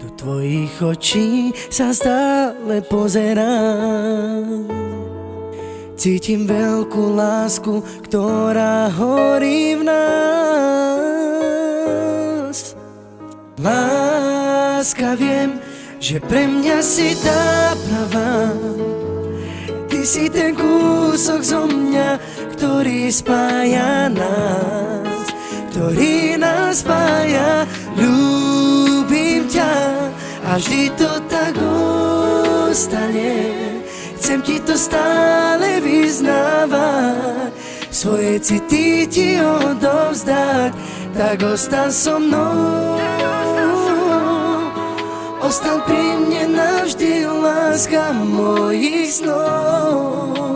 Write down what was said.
Do tvojich očí sa stále pozerám. Cítim veľkú lásku, ktorá horí v nás. Láska, viem, že pre mňa si tá pravá. Ty si ten kúsok zo mňa, ktorý spája nás, ktorý nás spája. Ľúbim ťa a vždy to tak ostane. Chcem ti to stále vyznávať, svoje city ti odovzdať. Tak ostan so mnou, ostan pri mne navždy, láska mojich snov.